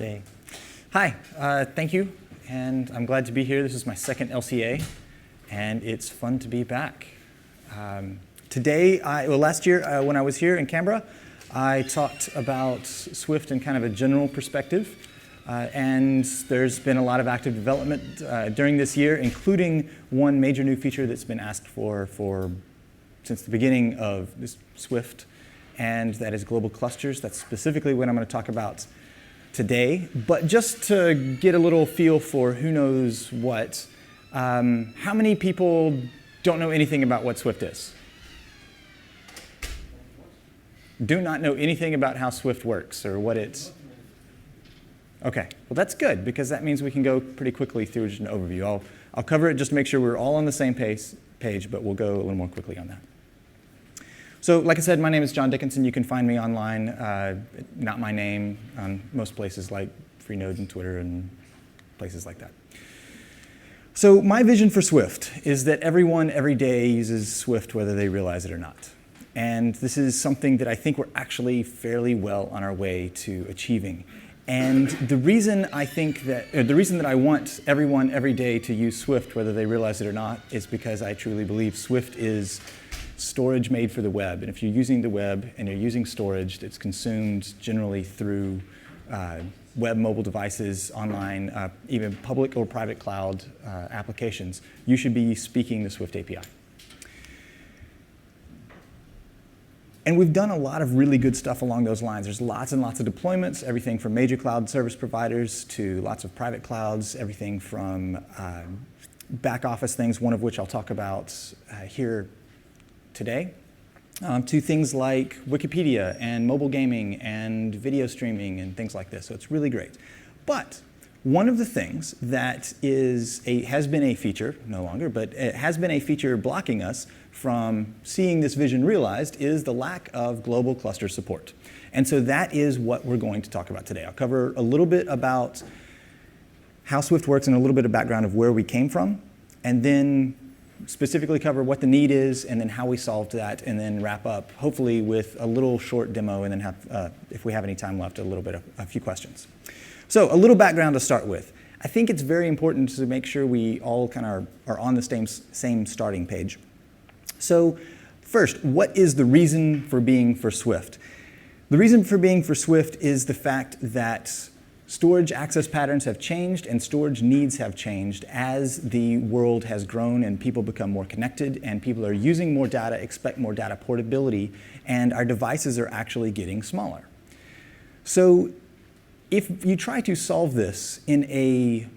Yay. Hi, thank you, and I'm glad to be here. This is my second LCA, and it's fun to be back. Last year when I was here in Canberra, I talked about Swift in kind of a general perspective, and there's been a lot of active development during this year, including one major new feature that's been asked for since the beginning of this Swift, and that is global clusters. That's specifically what I'm going to talk about today. But just to get a little feel for who knows what, how many people don't know anything about what Swift is? Do not know anything about how Swift works or what it's... OK, well, that's good, because that means we can go pretty quickly through just an overview. I'll cover it just to make sure we're all on the same page, but we'll go a little more quickly on that. So like I said, my name is John Dickinson. You can find me online, not my name, on most places like Freenode and Twitter and places like that. So my vision for Swift is that everyone every day uses Swift whether they realize it or not. And this is something that I think we're actually fairly well on our way to achieving. And the reason that I want everyone every day to use Swift whether they realize it or not is because I truly believe Swift is storage made for the web. And if you're using the web and you're using storage that's consumed generally through web mobile devices, online, even public or private cloud applications, you should be speaking the Swift API. And we've done a lot of really good stuff along those lines. There's lots and lots of deployments, everything from major cloud service providers to lots of private clouds, everything from back office things, one of which I'll talk about here today, to things like Wikipedia and mobile gaming and video streaming and things like this. So it's really great. But one of the things that has been a feature, no longer, but it has been a feature blocking us from seeing this vision realized is the lack of global cluster support. And so that is what we're going to talk about today. I'll cover a little bit about how Swift works and a little bit of background of where we came from, and then specifically cover what the need is, and then how we solved that, and then wrap up, hopefully, with a little short demo, and then have, if we have any time left, a few questions. So a little background to start with. I think it's very important to make sure we all kind of are on the same starting page. So first, what is the reason for being for Swift? The reason for being for Swift is the fact that storage access patterns have changed and storage needs have changed as the world has grown and people become more connected and people are using more data, expect more data portability, and our devices are actually getting smaller. So if you try to solve this in a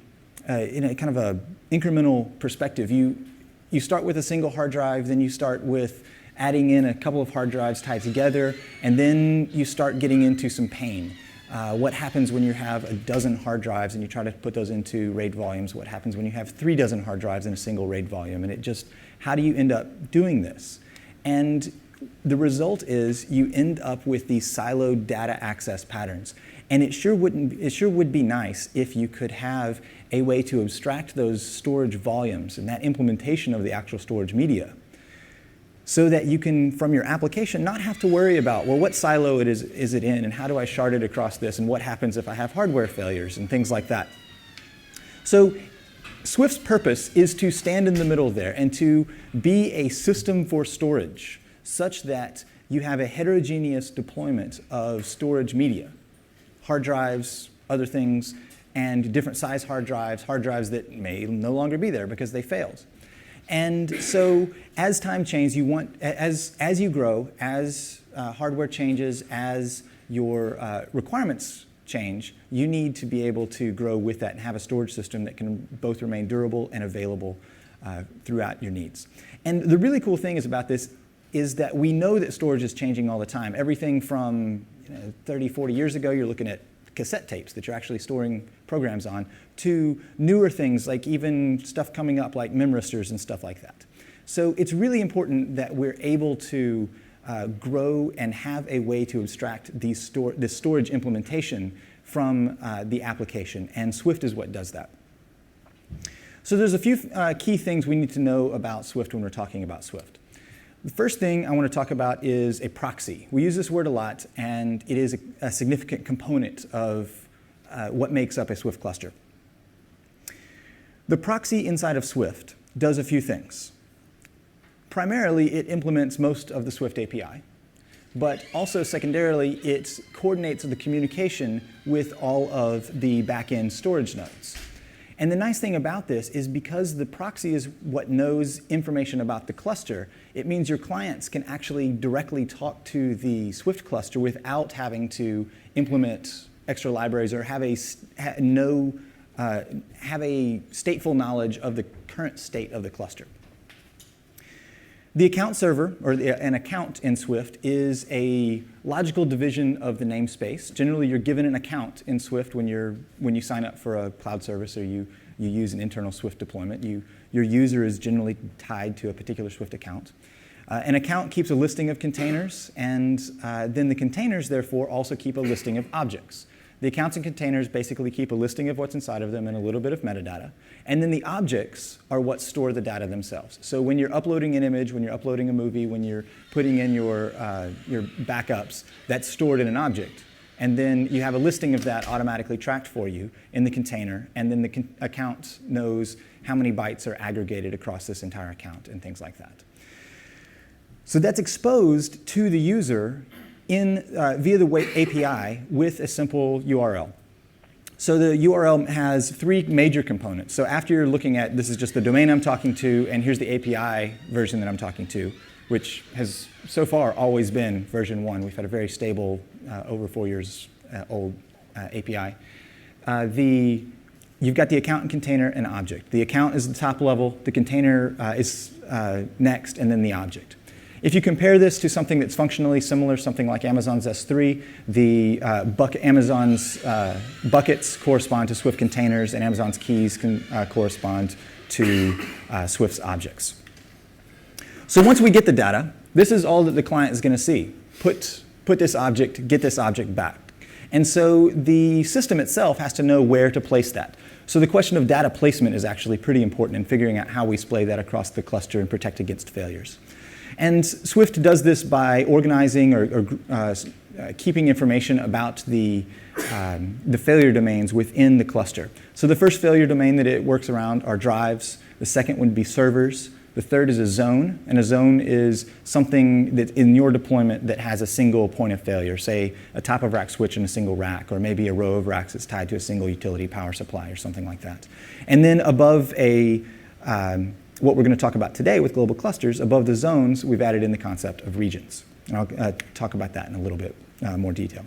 kind of a incremental perspective, you start with a single hard drive, then you start with adding in a couple of hard drives tied together, and then you start getting into some pain. What happens when you have a dozen hard drives and you try to put those into RAID volumes? What happens when you have 3 dozen hard drives in a single RAID volume? And how do you end up doing this? And the result is you end up with these siloed data access patterns. And it sure would be nice if you could have a way to abstract those storage volumes and that implementation of the actual storage media, so that you can, from your application, not have to worry about, well, what silo is it in, and how do I shard it across this, and what happens if I have hardware failures, and things like that. So Swift's purpose is to stand in the middle there and to be a system for storage, such that you have a heterogeneous deployment of storage media, hard drives, other things, and different size hard drives that may no longer be there because they failed. And so as time changes, as you grow, as hardware changes, as your requirements change, you need to be able to grow with that and have a storage system that can both remain durable and available throughout your needs. And the really cool thing about this is that we know that storage is changing all the time. Everything from 30, 40 years ago, you're looking at cassette tapes that you're actually storing programs on, to newer things like even stuff coming up like memristors and stuff like that. So it's really important that we're able to grow and have a way to abstract this storage implementation from the application, and Swift is what does that. So there's a few key things we need to know about Swift when we're talking about Swift. The first thing I want to talk about is a proxy. We use this word a lot, and it is a significant component of what makes up a Swift cluster. The proxy inside of Swift does a few things. Primarily, it implements most of the Swift API, but also secondarily, it coordinates the communication with all of the back-end storage nodes. And the nice thing about this is because the proxy is what knows information about the cluster, it means your clients can actually directly talk to the Swift cluster without having to implement extra libraries or have a stateful knowledge of the current state of the cluster. The account server, or an account in Swift, is a logical division of the namespace. Generally, you're given an account in Swift when you sign up for a cloud service or you use an internal Swift deployment. Your user is generally tied to a particular Swift account. An account keeps a listing of containers, and then the containers, therefore, also keep a listing of objects. The accounts and containers basically keep a listing of what's inside of them and a little bit of metadata. And then the objects are what store the data themselves. So when you're uploading an image, when you're uploading a movie, when you're putting in your backups, that's stored in an object. And then you have a listing of that automatically tracked for you in the container. And then the account knows how many bytes are aggregated across this entire account and things like that. So that's exposed to the user via the API with a simple URL. So the URL has three major components. So after you're looking at, this is just the domain I'm talking to, and here's the API version that I'm talking to, which has so far always been version 1. We've had a very stable, over 4 years old API. You've got the account and container and object. The account is the top level, the container is next, and then the object. If you compare this to something that's functionally similar, something like Amazon's S3, Amazon's buckets correspond to Swift containers, and Amazon's keys can correspond to Swift's objects. So once we get the data, this is all that the client is going to see. Put this object, get this object back. And so the system itself has to know where to place that. So the question of data placement is actually pretty important in figuring out how we splay that across the cluster and protect against failures. And Swift does this by organizing or keeping information about the failure domains within the cluster. So the first failure domain that it works around are drives. The second would be servers. The third is a zone, and a zone is something that in your deployment that has a single point of failure, say a top-of-rack switch in a single rack, or maybe a row of racks that's tied to a single utility power supply or something like that. And then above what we're going to talk about today with global clusters, above the zones, we've added in the concept of regions. And I'll talk about that in a little bit more detail.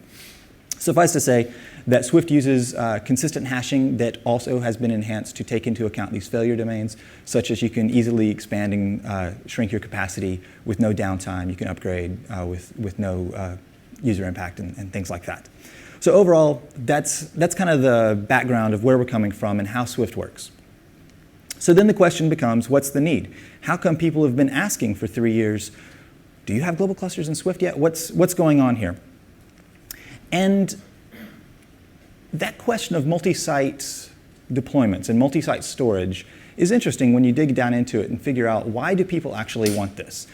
Suffice to say that Swift uses consistent hashing that also has been enhanced to take into account these failure domains, such as you can easily expand and shrink your capacity with no downtime. You can upgrade with no user impact and things like that. So overall, that's kind of the background of where we're coming from and how Swift works. So then the question becomes, what's the need? How come people have been asking for 3 years, do you have global clusters in Swift yet? What's going on here? And that question of multi-site deployments and multi-site storage is interesting when you dig down into it and figure out, why do people actually want this?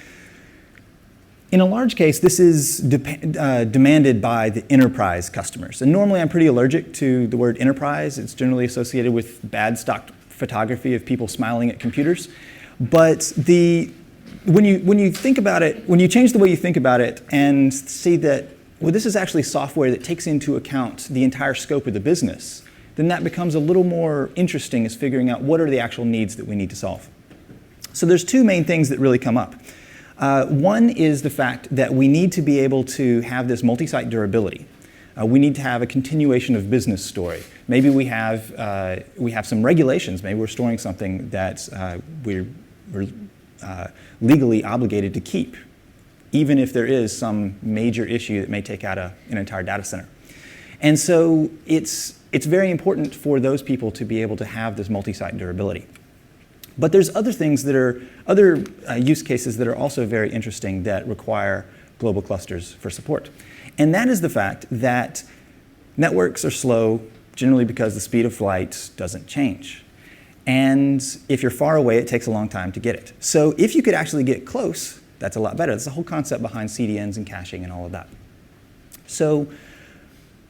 In a large case, this is demanded by the enterprise customers. And normally I'm pretty allergic to the word enterprise. It's generally associated with bad stock photography of people smiling at computers. But when you think about it, when you change the way you think about it and see that, well, this is actually software that takes into account the entire scope of the business, then that becomes a little more interesting as figuring out what are the actual needs that we need to solve. So there's two main things that really come up. One is the fact that we need to be able to have this multi-site durability. We need to have a continuation of business story. Maybe we have some regulations. Maybe we're storing something that we're legally obligated to keep, even if there is some major issue that may take out an entire data center. And so it's very important for those people to be able to have this multi-site durability. But there's other things that are, other use cases that are also very interesting that require global clusters for support. And that is the fact that networks are slow, generally because the speed of flight doesn't change. And if you're far away, it takes a long time to get it. So if you could actually get close, that's a lot better. That's the whole concept behind CDNs and caching and all of that. So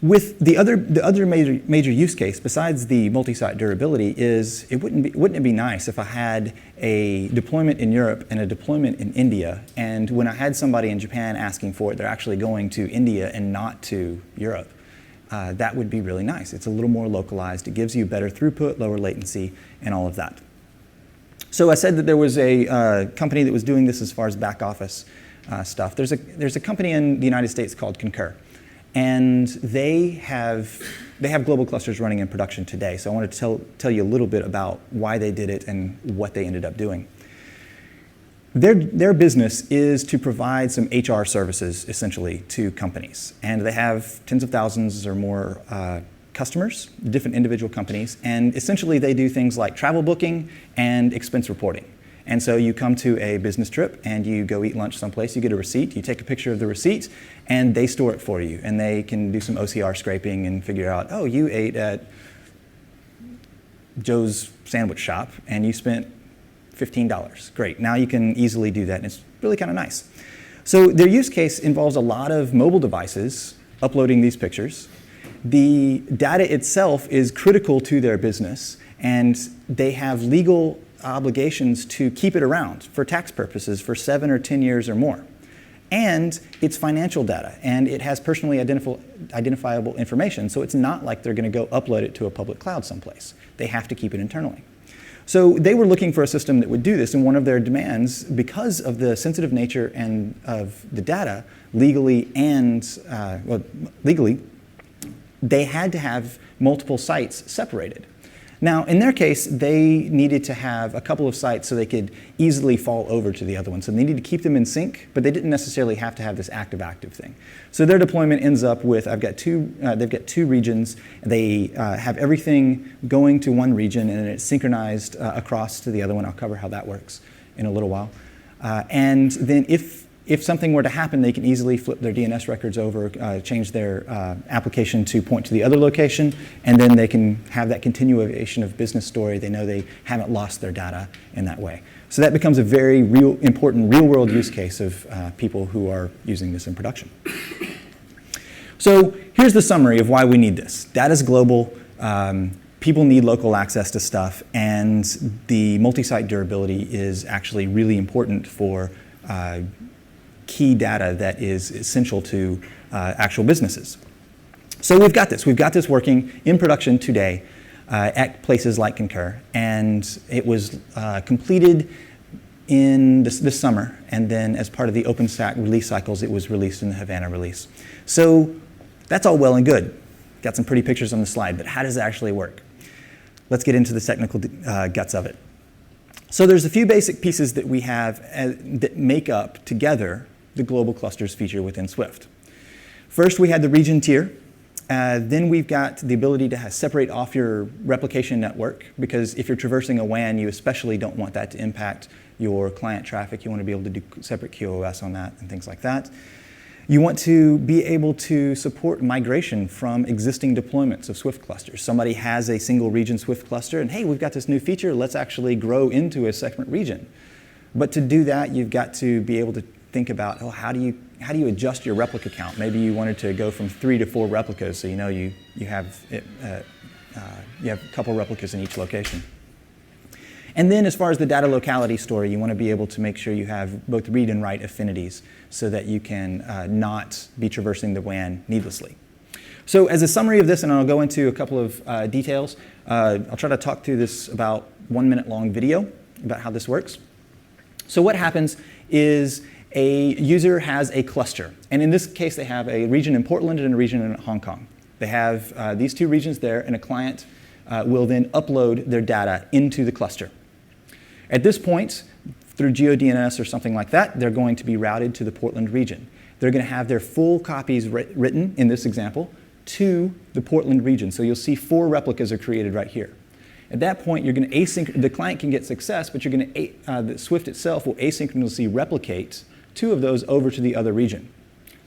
With the other major use case, besides the multi-site durability, is wouldn't it be nice if I had a deployment in Europe and a deployment in India, and when I had somebody in Japan asking for it, they're actually going to India and not to Europe. That would be really nice. It's a little more localized. It gives you better throughput, lower latency, and all of that. So I said that there was a company that was doing this as far as back office stuff. There's a company in the United States called Concur. And they have global clusters running in production today. So I want to tell you a little bit about why they did it and what they ended up doing. Their business is to provide some HR services, essentially, to companies. And they have tens of thousands or more customers, different individual companies. And essentially, they do things like travel booking and expense reporting. And so you come to a business trip and you go eat lunch someplace, you get a receipt, you take a picture of the receipt, and they store it for you. And they can do some OCR scraping and figure out, oh, you ate at Joe's sandwich shop and you spent $15. Great, now you can easily do that, and it's really kind of nice. So their use case involves a lot of mobile devices uploading these pictures. The data itself is critical to their business, and they have legal obligations to keep it around for tax purposes for 7 or 10 years or more. And it's financial data, and it has personally identifiable information, so it's not like they're going to go upload it to a public cloud someplace. They have to keep it internally. So they were looking for a system that would do this, and one of their demands, because of the sensitive nature and of the data, legally, they had to have multiple sites separated. Now, in their case, they needed to have a couple of sites so they could easily fall over to the other one. So they needed to keep them in sync, but they didn't necessarily have to have this active-active thing. So their deployment ends up with, they've got two regions. They have everything going to one region, and it's synchronized across to the other one. I'll cover how that works in a little while. And then if something were to happen, they can easily flip their DNS records over, change their application to point to the other location, and then they can have that continuation of business story. They know they haven't lost their data in that way. So that becomes a very important real-world use case of people who are using this in production. So here's the summary of why we need this. Data's global. People need local access to stuff, and the multi-site durability is actually really important for key data that is essential to actual businesses. So we've got this. We've got this working in production today at places like Concur, and it was completed in this summer, and then as part of the OpenStack release cycles, it was released in the Havana release. So that's all well and good. Got some pretty pictures on the slide, but how does it actually work? Let's get into the technical guts of it. So there's a few basic pieces that we have that make up together the global clusters feature within Swift. First, we had the region tier. Then we've got the ability to separate off your replication network, because if you're traversing a WAN, you especially don't want that to impact your client traffic. You want to be able to do separate QoS on that and things like that. You want to be able to support migration from existing deployments of Swift clusters. Somebody has a single region Swift cluster, and hey, we've got this new feature, let's actually grow into a separate region. But to do that, you've got to be able to think about, oh, how do you adjust your replica count? Maybe you wanted to go from 3 to 4 replicas, so you know you have a couple replicas in each location. And then as far as the data locality story, you want to be able to make sure you have both read and write affinities so that you can not be traversing the WAN needlessly. So as a summary of this, and I'll go into a couple of details, I'll try to talk through this about 1 minute long video about how this works. So what happens is a user has a cluster. And in this case, they have a region in Portland and a region in Hong Kong. They have these two regions there, and a client will then upload their data into the cluster. At this point, through GeoDNS or something like that, they're going to be routed to the Portland region. They're going to have their full copies written, in this example, to the Portland region. So you'll see 4 replicas are created right here. At that point, you're going to the client can get success, but you're going to the Swift itself will asynchronously replicate 2 of those over to the other region.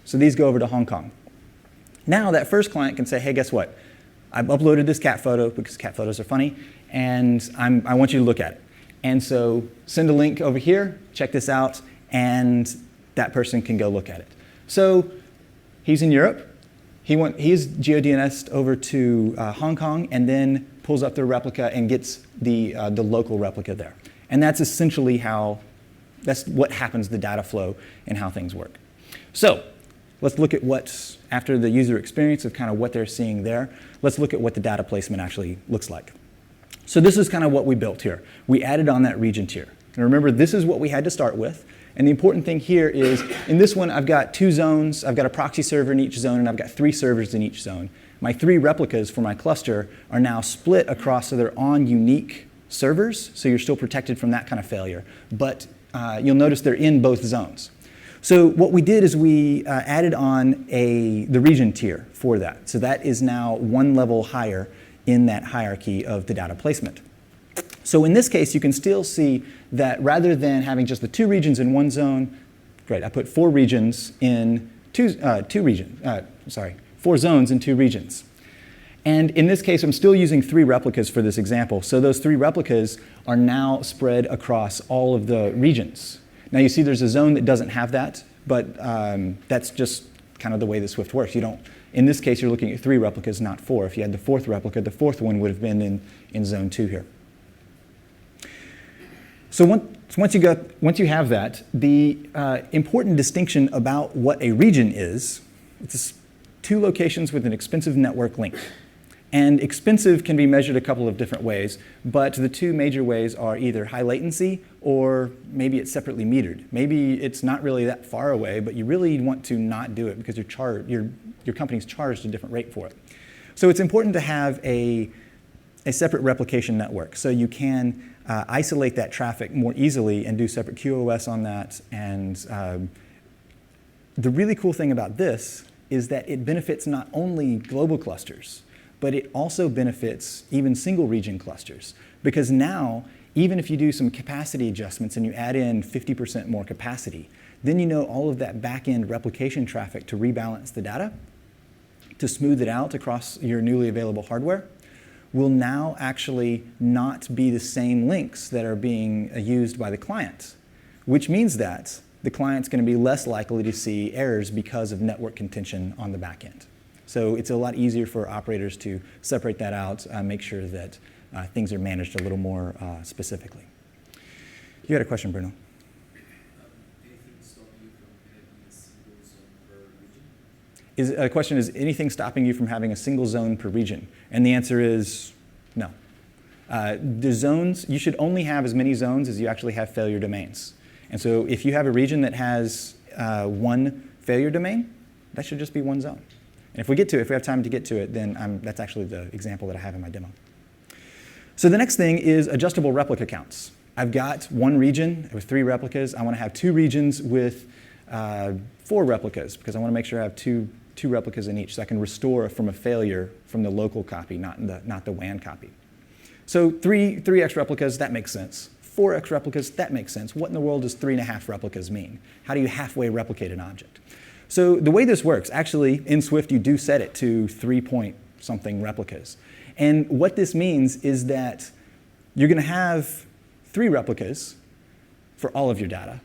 So these go over to Hong Kong. Now that first client can say, hey, guess what? I've uploaded this cat photo because cat photos are funny, and I want you to look at it. And so send a link over here, check this out, and that person can go look at it. So he's in Europe. He's GeoDNS'd over to Hong Kong and then pulls up the replica and gets the local replica there. And that's essentially that's what happens, the data flow and how things work. So let's look at what's, after the user experience of kind of what they're seeing there, let's look at what the data placement actually looks like. So this is kind of what we built here. We added on that region tier. And remember, this is what we had to start with. And the important thing here is, in this one, I've got 2 zones. I've got a proxy server in each zone, and I've got 3 servers in each zone. My 3 replicas for my cluster are now split across, so they're on unique servers, so you're still protected from that kind of failure. But you'll notice they're in both zones. So what we did is we added on the region tier for that. So that is now 1 level higher in that hierarchy of the data placement. So in this case, you can still see that rather than having just the 2 regions in 1 zone, great, I put 4 regions in 4 zones in 2 regions. And in this case, I'm still using 3 replicas for this example. So those 3 replicas are now spread across all of the regions. Now you see there's a zone that doesn't have that, but that's just kind of the way that Swift works. In this case, you're looking at 3 replicas, not 4. If you had the 4th replica, the 4th one would have been in zone 2 here. So once you have that, the important distinction about what a region is, it's 2 locations with an expensive network link. And expensive can be measured a couple of different ways, but the 2 major ways are either high latency or maybe it's separately metered. Maybe it's not really that far away, but you really want to not do it because your company's charged a different rate for it. So it's important to have a separate replication network so you can isolate that traffic more easily and do separate QoS on that. And the really cool thing about this is that it benefits not only global clusters, but it also benefits even single region clusters. Because now, even if you do some capacity adjustments and you add in 50% more capacity, then you know all of that back-end replication traffic to rebalance the data, to smooth it out across your newly available hardware, will now actually not be the same links that are being used by the client, which means that the client's going to be less likely to see errors because of network contention on the back end. So it's a lot easier for operators to separate that out, make sure that things are managed a little more specifically. You had a question, Bruno. Anything stopping you from having a single zone per region? The question is, anything stopping you from having a single zone per region? And the answer is no. The zones, you should only have as many zones as you actually have failure domains. And so if you have a region that has 1 failure domain, that should just be 1 zone. And if we have time to get to it, then that's actually the example that I have in my demo. So the next thing is adjustable replica counts. I've got 1 region with 3 replicas. I want to have 2 regions with 4 replicas because I want to make sure I have two replicas in each so I can restore from a failure from the local copy, not the WAN copy. So 3x replicas, that makes sense. 4x replicas, that makes sense. What in the world does 3.5 replicas mean? How do you halfway replicate an object? So the way this works, actually, in Swift, you do set it to 3-point-something replicas. And what this means is that you're going to have 3 replicas for all of your data,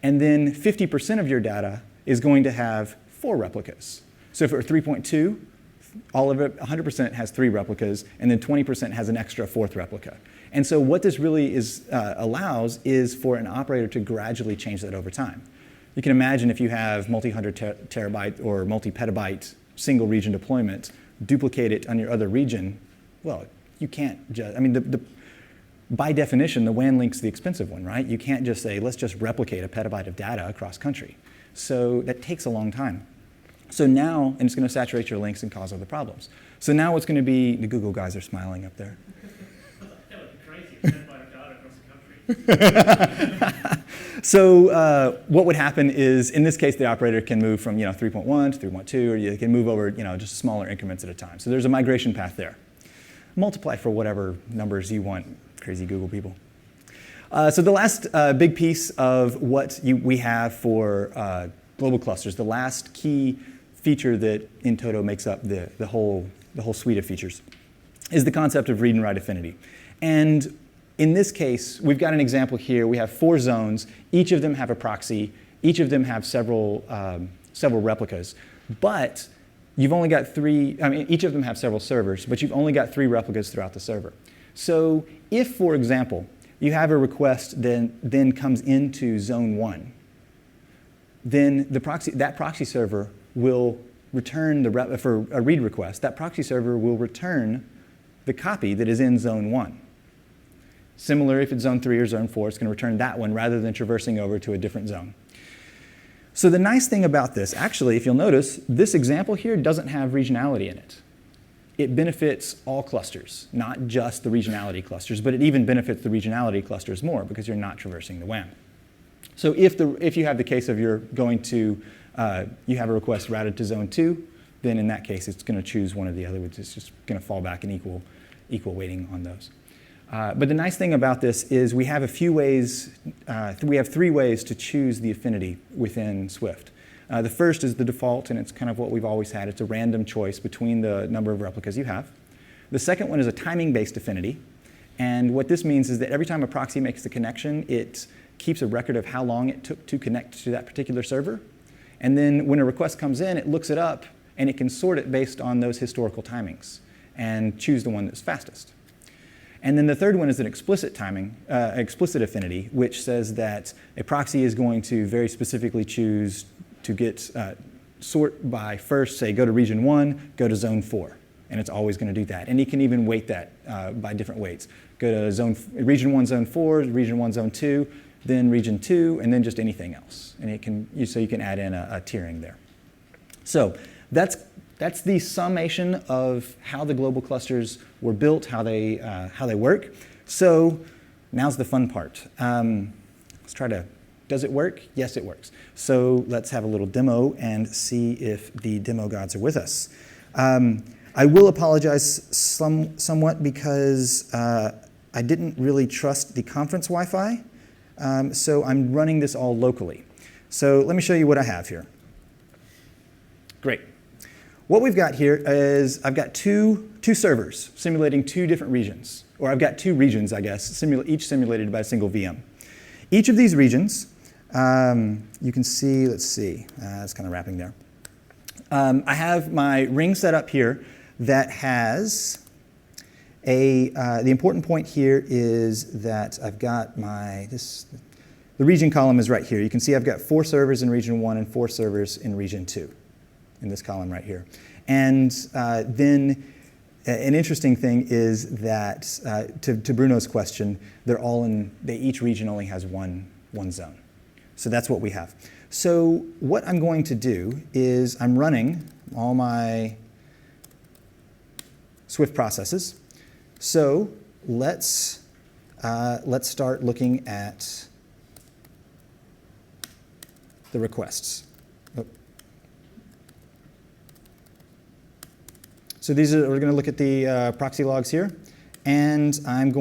and then 50% of your data is going to have 4 replicas. So for 3.2, all of it, 100% has 3 replicas, and then 20% has an extra 4th replica. And so what this really allows is for an operator to gradually change that over time. You can imagine if you have multi-hundred terabyte or multi-petabyte single region deployment, duplicate it on your other region, well, you can't just, by definition, the WAN link's the expensive one, right? You can't just say, let's just replicate a petabyte of data across country. So that takes a long time. So now, and it's going to saturate your links and cause other problems. So now what's going to be, the Google guys are smiling up there. That would be crazy, a petabyte of data across the country. So what would happen is, in this case, the operator can move from 3.1 to 3.2, or you can move over just smaller increments at a time. So there's a migration path there. Multiply for whatever numbers you want, crazy Google people. So the last big piece of what we have for global clusters, the last key feature that in toto makes up the whole suite of features, is the concept of read and write affinity. And in this case, we've got an example here. We have 4 zones. Each of them have a proxy. Each of them have several replicas. But you've only got three, I mean, each of them have several servers, but you've only got 3 replicas throughout the server. So if, for example, you have a request that then comes into zone 1, then that proxy server will return for a read request, that proxy server will return the copy that is in zone 1. Similar, if it's zone 3 or zone 4, it's going to return that one rather than traversing over to a different zone. So the nice thing about this, actually, if you'll notice, this example here doesn't have regionality in it. It benefits all clusters, not just the regionality clusters, but it even benefits the regionality clusters more because you're not traversing the WAN. So if you have the case of you have a request routed to zone 2, then in that case, it's going to choose one of the other, which is just going to fall back in equal weighting on those. But the nice thing about this is we have a few ways, we have 3 ways to choose the affinity within Swift. The first is the default, and it's kind of what we've always had. It's a random choice between the number of replicas you have. The second one is a timing-based affinity. And what this means is that every time a proxy makes the connection, it keeps a record of how long it took to connect to that particular server. And then when a request comes in, it looks it up, and it can sort it based on those historical timings and choose the one that's fastest. And then the third one is an explicit affinity, which says that a proxy is going to very specifically choose to get sort by first, say, go to region 1, go to zone 4. And it's always going to do that. And you can even weight that by different weights. Go to region 1, zone 4, region 1, zone 2, then region 2, and then just anything else. And so you can add in a tiering there. So that's the summation of how the global clusters were built, how they work. So now's the fun part. Does it work? Yes, it works. So let's have a little demo and see if the demo gods are with us. I will apologize somewhat because I didn't really trust the conference Wi-Fi. So I'm running this all locally. So let me show you what I have here. Great. What we've got here is I've got two servers simulating 2 different regions. Or I've got 2 regions, I guess, each simulated by a single VM. Each of these regions, you can see, let's see, it's kind of wrapping there. I have my ring set up here that has the important point here is that I've got the region column is right here. You can see I've got 4 servers in region 1 and 4 servers in region 2. In this column right here. And then an interesting thing is that, to Bruno's question, each region only has one zone. So that's what we have. So what I'm going to do is I'm running all my Swift processes. So let's start looking at the requests. So we're going to look at the proxy logs here. And I've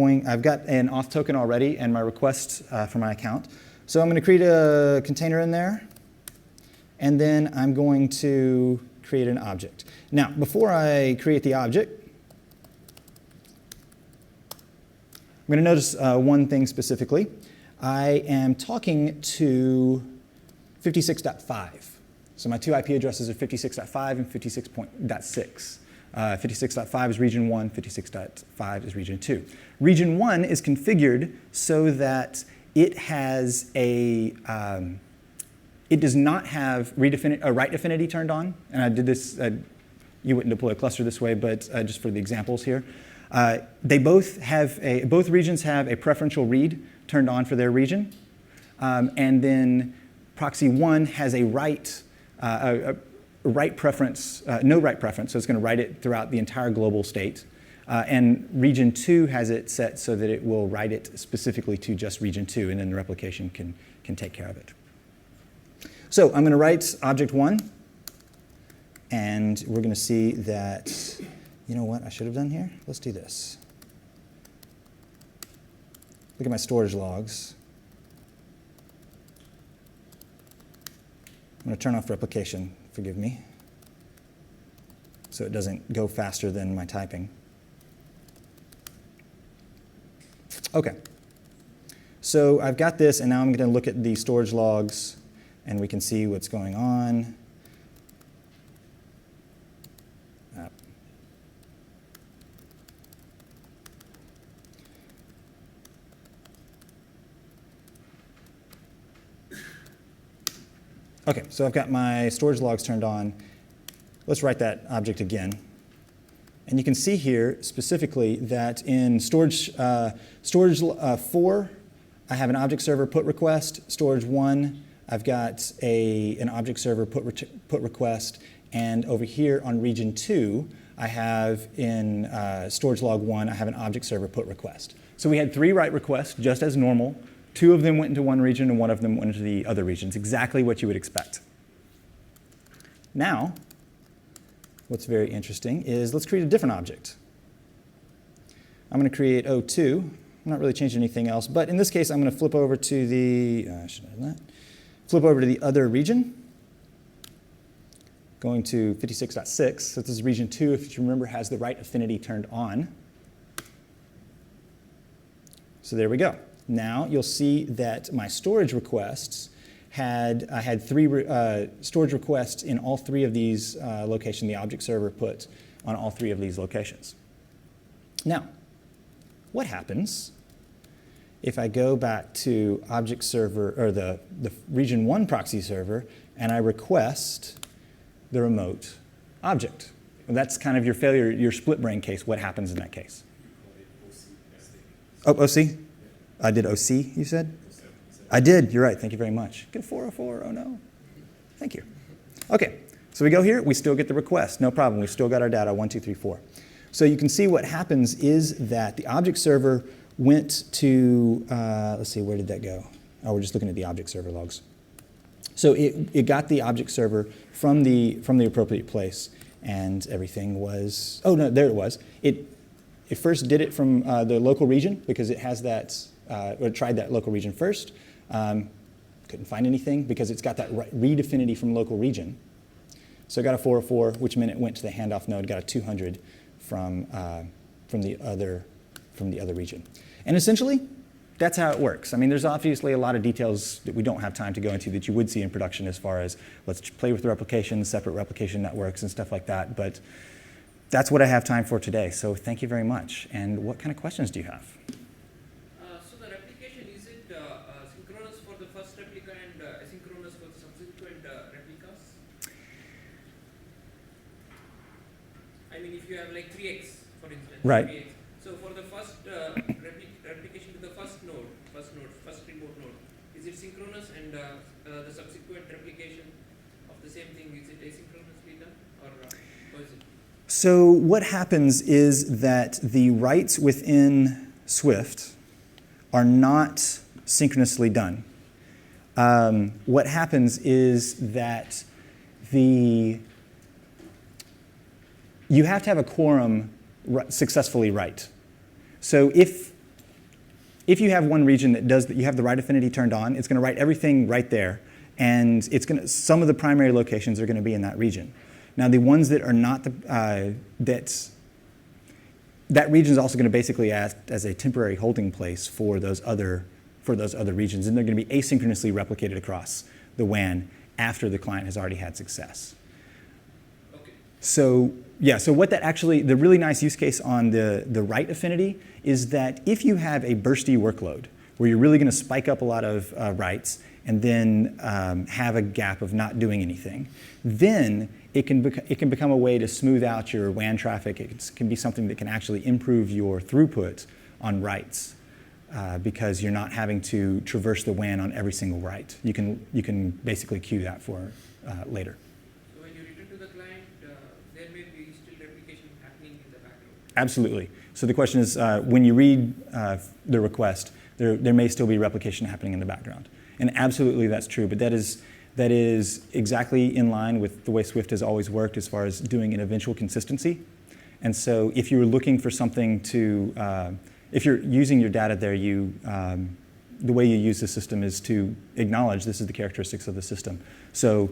got an auth token already and my request for my account. So I'm going to create a container in there. And then I'm going to create an object. Now, before I create the object, I'm going to notice one thing specifically. I am talking to 56.5. So my 2 IP addresses are 56.5 and 56.6. 56.5 is region 1, 56.5 is region 2. Region 1 is configured so that it has it does not have write affinity turned on. And I did this, you wouldn't deploy a cluster this way, but just for the examples here. Both regions have a preferential read turned on for their region. And then proxy 1 has a write preference, no write preference, so it's going to write it throughout the entire global state. And region 2 has it set so that it will write it specifically to just region 2, and then the replication can take care of it. So I'm going to write object 1, and we're going to see that, you know what I should have done here? Let's do this. Look at my storage logs. I'm going to turn off replication. Forgive me, so it doesn't go faster than my typing. Okay, so I've got this, and now I'm going to look at the storage logs, and we can see what's going on. Okay, so I've got my storage logs turned on. Let's write that object again. And you can see here specifically that in storage 4, I have an object server put request. Storage 1, I've got an object server put request. And over here on region 2, I have in storage log 1, I have an object server put request. So we had 3 write requests just as normal. 2 of them went into one region and 1 of them went into the other region. It's exactly what you would expect. Now, what's very interesting is let's create a different object. I'm going to create O2. I'm not really changing anything else, but in this case, I'm going to flip over to the, flip over to the other region, going to 56.6. So this is region 2, if you remember, has the write affinity turned on. So there we go. Now you'll see that my storage requests I had 3 storage requests in all 3 of these locations. The object server put on all 3 of these locations. Now, what happens if I go back to object server, or the region 1 proxy server, and I request the remote object? Well, that's kind of your failure, your split brain case. What happens in that case? Oh, OC? I did OC, you said? I did, you're right, thank you very much. Get a 404, oh no. Thank you. Okay, so we go here, we still get the request, no problem. We've still got our data, 1, 2, 3, 4. So you can see what happens is that the object server went to, let's see, where did that go? Oh, we're just looking at the object server logs. So it got the object server from the appropriate place, and everything was, oh no, there it was. It first did it from the local region because it has that, or it tried that local region first. Couldn't find anything because it's got that read affinity from local region. So it got a 404, which meant it went to the handoff node, got a 200 from the other region. And essentially, that's how it works. I mean, there's obviously a lot of details that we don't have time to go into that you would see in production as far as let's play with replications, separate replication networks, and stuff like that. But that's what I have time for today. So thank you very much. And what kind of questions do you have? So the replication, is it synchronous for the first replica and asynchronous for the subsequent replicas? I mean, if you have like 3x, for instance. Right. 3x. So for the first replication to the first remote node, is it synchronous, and the subsequent replication of the same thing, is it asynchronously done, or how is it? So what happens is that the writes within Swift are not synchronously done. What happens is that you have to have a quorum successfully write. So if you have one region that you have the write affinity turned on, it's going to write everything right there, and some of the primary locations are going to be in that region. Now, the ones that are not that region is also going to basically act as a temporary holding place for those other regions, and they're going to be asynchronously replicated across the WAN after the client has already had success. Okay. So yeah, so what that actually, the really nice use case on the write affinity is that if you have a bursty workload where you're really going to spike up a lot of writes and then have a gap of not doing anything, then it can become a way to smooth out your WAN traffic. It can be something that can actually improve your throughput on writes because you're not having to traverse the WAN on every single write. You can basically queue that for later. So when you return to the client, there may be still replication happening in the background. Absolutely. So the question is, when you read the request, there may still be replication happening in the background. And absolutely that's true, but that is exactly in line with the way Swift has always worked as far as doing an eventual consistency. And so if you're looking for something to, if you're using your data there, the way you use the system is to acknowledge this is the characteristics of the system. So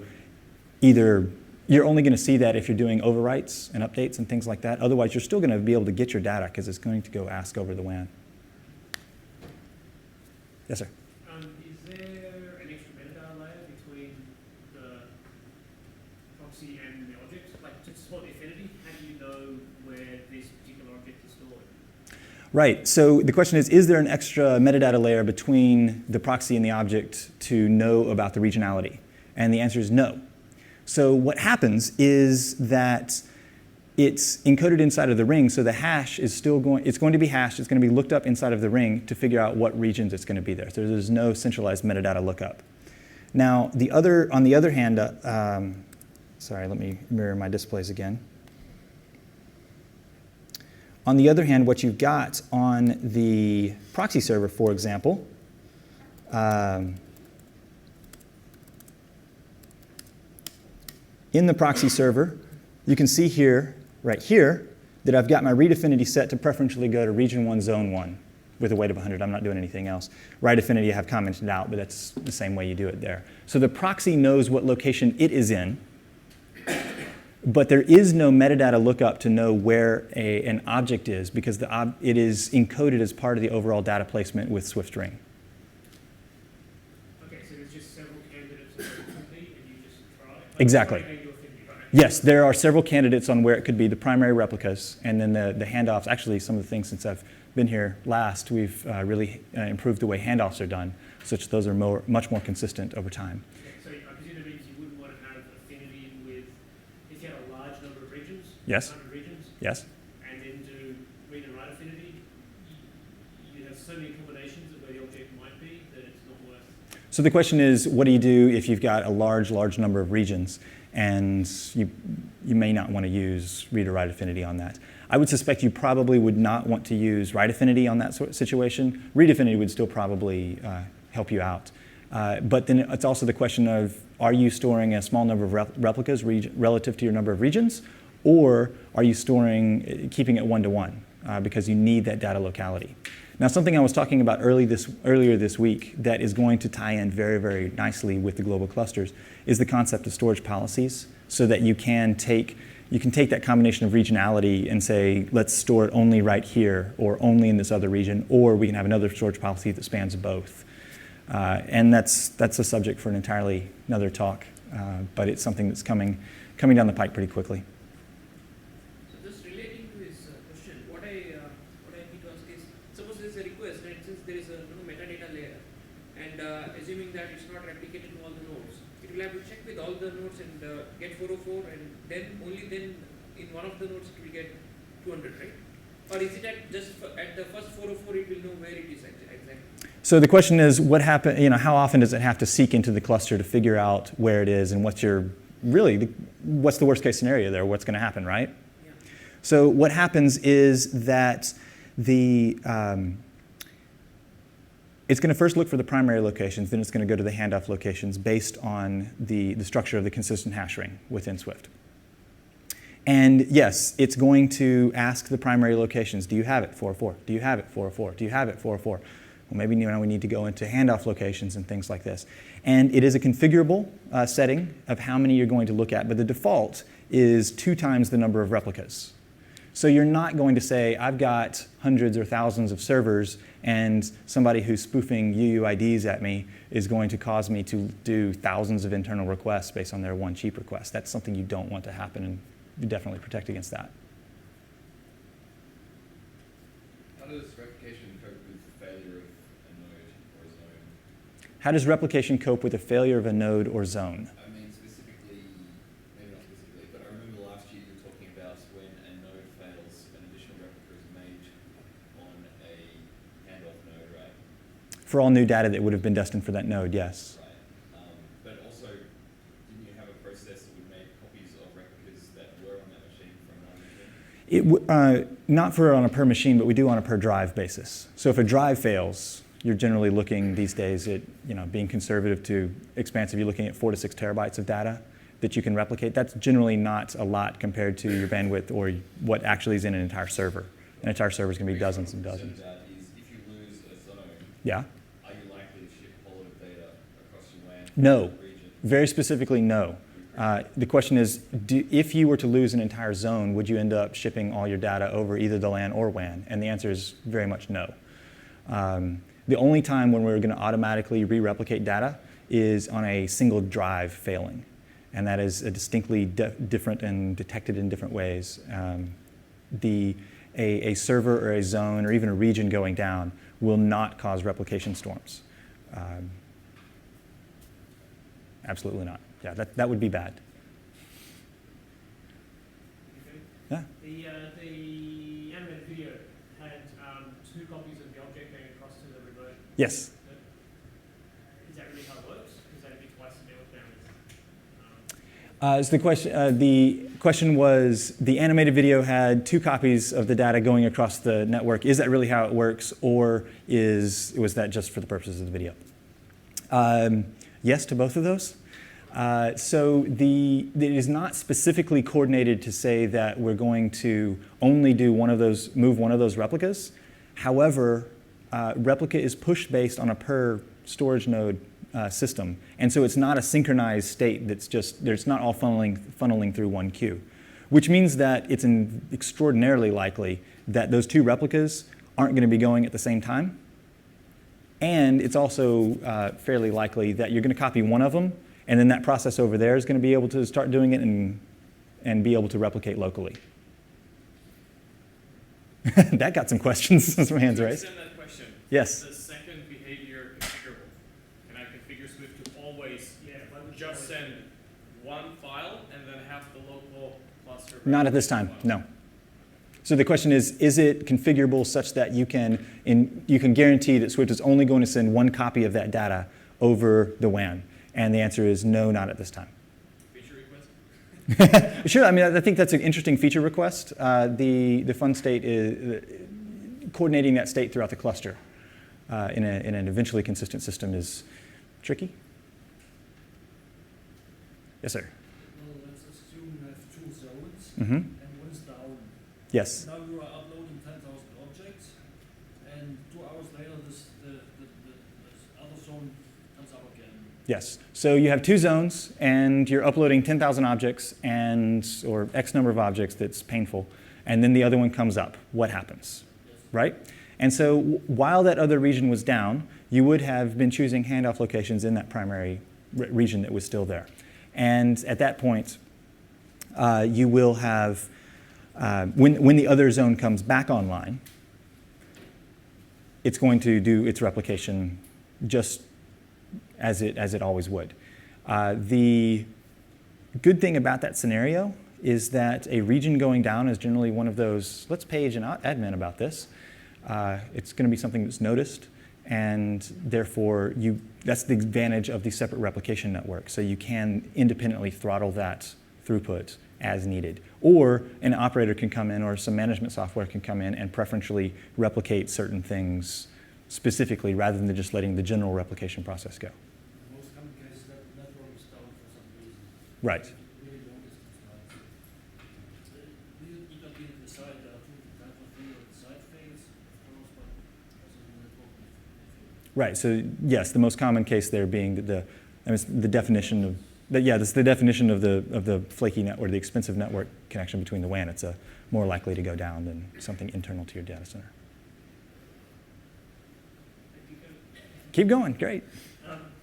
either you're only going to see that if you're doing overwrites and updates and things like that. Otherwise, you're still going to be able to get your data because it's going to go ask over the WAN. Yes, sir. Is there an extra metadata layer between the proxy and the object? Like to support the affinity, how do you know where this particular object is stored? Right. So the question is there an extra metadata layer between the proxy and the object to know about the regionality? And the answer is no. So what happens is that it's encoded inside of the ring, so the hash is still it's going to be hashed, it's going to be looked up inside of the ring to figure out what regions it's going to be there. So there's no centralized metadata lookup. Now, on the other hand, sorry, let me mirror my displays again. On the other hand, what you've got on the proxy server, for example, in the proxy server, you can see here, right here, that I've got my read affinity set to preferentially go to region 1, zone 1 with a weight of 100. I'm not doing anything else. Write affinity I have commented out, but that's the same way you do it there. So the proxy knows what location it is in, but there is no metadata lookup to know where an object is because it is encoded as part of the overall data placement with Swift Ring. Okay, so there's just several candidates that are complete and you just try? Exactly. Yes, there are several candidates on where it could be the primary replicas, and then the handoffs. Actually, some of the things since I've been here last, we've really improved the way handoffs are done, such that those are much more consistent over time. So I presume that means you wouldn't want to have affinity with, if you had a large number of regions, Yes. 100 regions, Yes. and then do read and write affinity, you have so many combinations of where the object might be that it's not worth. So the question is, what do you do if you've got a large number of regions? And you may not want to use read or write affinity on that. I would suspect you probably would not want to use write affinity on that sort of situation. Read affinity would still probably help you out. But then it's also the question of, are you storing a small number of replicas relative to your number of regions, or are you keeping it one-to-one because you need that data locality? Now, something I was talking about earlier this week that is going to tie in very, very nicely with the global clusters is the concept of storage policies, so that you can take that combination of regionality and say, let's store it only right here or only in this other region, or we can have another storage policy that spans both. And that's a subject for another talk, but it's something that's coming down the pike pretty quickly. So just relating to this question, what I need to ask is, suppose there is a request, and since there is a metadata layer, and assuming that it's not replicated to all the nodes, it will have to check with all the nodes and get 404, and then only then in one of the nodes it will get 200, right? Or is it at the first 404 it will know where it is exactly? So the question is, how often does it have to seek into the cluster to figure out where it is, and what's the worst case scenario there? What's going to happen, right? Yeah. So what happens is that it's going to first look for the primary locations, then it's going to go to the handoff locations based on the structure of the consistent hash ring within Swift. And yes, it's going to ask the primary locations, do you have it, 404? Do you have it, 404? Do you have it, 404? Well, maybe now we need to go into handoff locations and things like this. And it is a configurable setting of how many you're going to look at, but the default is 2 times the number of replicas. So you're not going to say, I've got hundreds or thousands of servers, and somebody who's spoofing UUIDs at me is going to cause me to do thousands of internal requests based on their one cheap request. That's something you don't want to happen, and you definitely protect against that. How does replication cope with the failure of a node or a zone? How does replication cope with the failure of a node or zone? I mean, specifically, maybe not specifically, but I remember last year you were talking about when a node fails, an additional replica is made on a handoff node, right? For all new data that would have been destined for that node, yes. Right. But also, didn't you have a process that would make copies of replicas that were on that machine from another machine? Not on a per machine, but we do on a per drive basis. So if a drive fails, you're generally looking these days at being conservative to expansive. You're looking at 4 to 6 terabytes of data that you can replicate. That's generally not a lot compared to your bandwidth or what actually is in an entire server. An entire server is going to be dozens and dozens. So that is, if you lose a zone, Yeah? are you likely to ship a whole lot of data across your WAN No. region? Very specifically, no. The question is, if you were to lose an entire zone, would you end up shipping all your data over either the LAN or WAN? And the answer is very much no. The only time when we're going to automatically re-replicate data is on a single drive failing. And that is distinctly different and detected in different ways. A server or a zone or even a region going down will not cause replication storms. absolutely not. Yeah, that would be bad. Yeah. The animated video had 2 copies of the object going across to the remote. Yes. Is that really how it works? Is that a bit twice the network So the question was, the animated video had 2 copies of the data going across the network. Is that really how it works, or was that just for the purposes of the video? Yes to both of those. So it is not specifically coordinated to say that we're going to only do move one of those replicas. However, replica is push based on a per storage node system, and so it's not a synchronized state it's not all funneling through one queue, which means that it's extraordinarily likely that those 2 replicas aren't going to be going at the same time, and it's also fairly likely that you're going to copy one of them, and then that process over there is going to be able to start doing it and be able to replicate locally. That got some questions, some hands raised. Extend that question. Yes. The second behavior configurable. Can I configure Swift to always just send one file and then have the local cluster? Not at this time, no. So the question is it configurable such that you can guarantee that Swift is only going to send one copy of that data over the WAN? And the answer is no, not at this time. Feature request? Sure, I mean, I think that's an interesting feature request. The fun state is coordinating that state throughout the cluster in an eventually consistent system is tricky. Yes, sir. Well, let's assume you have 2 zones Mm-hmm. and one is down. Yes. Now you are uploading 10,000 objects, and 2 hours later, this other zone comes up again. Yes. So you have 2 zones, and you're uploading 10,000 objects or X number of objects that's painful, and then the other one comes up. What happens? Yes. Right? And so while that other region was down, you would have been choosing handoff locations in that primary region that was still there. And at that point, you will have, when the other zone comes back online, it's going to do its replication just as it always would. The good thing about that scenario is that a region going down is generally one of those, let's page an admin about this. It's going to be something that's noticed, and therefore that's the advantage of the separate replication network. So you can independently throttle that throughput as needed. Or an operator can come in, or some management software can come in and preferentially replicate certain things specifically rather than just letting the general replication process go. In most common cases, that network is down for some reason. Right. Really notice this now. You don't need to decide there are 2 types of video. The side fails, of course, but also the network. Right. So yes, the most common case there being the definition of that's the definition of the flaky network, the expensive network connection between the WAN. It's more likely to go down than something internal to your data center. Keep going. Great.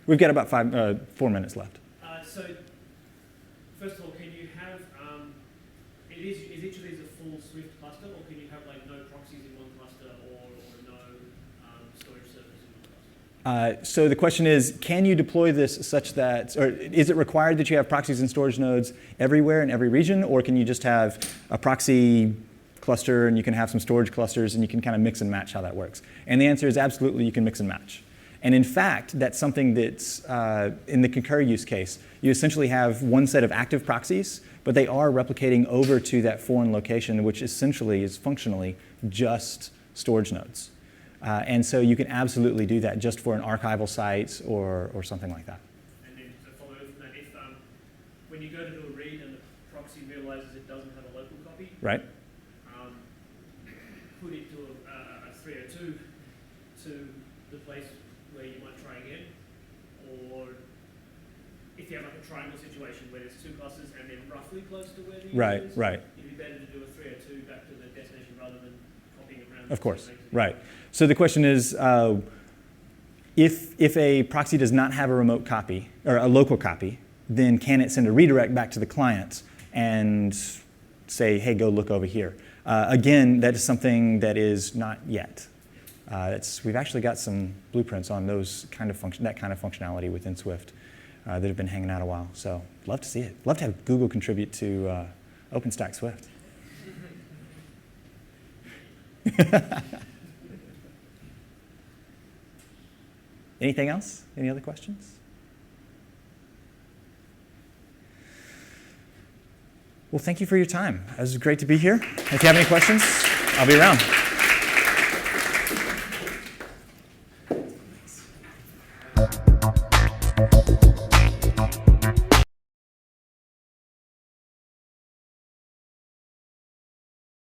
We've got about 4 minutes left. So, first of all, can you have, is each of these a full Swift cluster, or can you have no proxies in one cluster or no storage servers in one cluster? So the question is, can you deploy this such that, or is it required that you have proxies and storage nodes everywhere in every region, or can you just have a proxy cluster and you can have some storage clusters and you can kind of mix and match how that works? And the answer is absolutely you can mix and match. And in fact, that's something that's in the Concur use case. You essentially have one set of active proxies, but they are replicating over to that foreign location, which essentially is functionally just storage nodes. And so you can absolutely do that just for an archival site or something like that. And then to follow from that, if when you go to do a read and the proxy realizes it doesn't have a local copy, Right? put it to a 302 to the place where you might try again, or if you have a triangle situation where there's 2 clusters and they're roughly close to where the user is, Right. it'd be better to do a 302 back to the destination rather than copying it around. Of course, right. So the question is, if a proxy does not have a remote copy, or a local copy, then can it send a redirect back to the client and say, hey, go look over here? Again, that is something that is not yet. We've actually got some blueprints on that kind of functionality within Swift. that have been hanging out a while. So love to see it. Love to have Google contribute to OpenStack Swift. Anything else? Any other questions? Well, thank you for your time. It was great to be here. If you have any questions, I'll be around.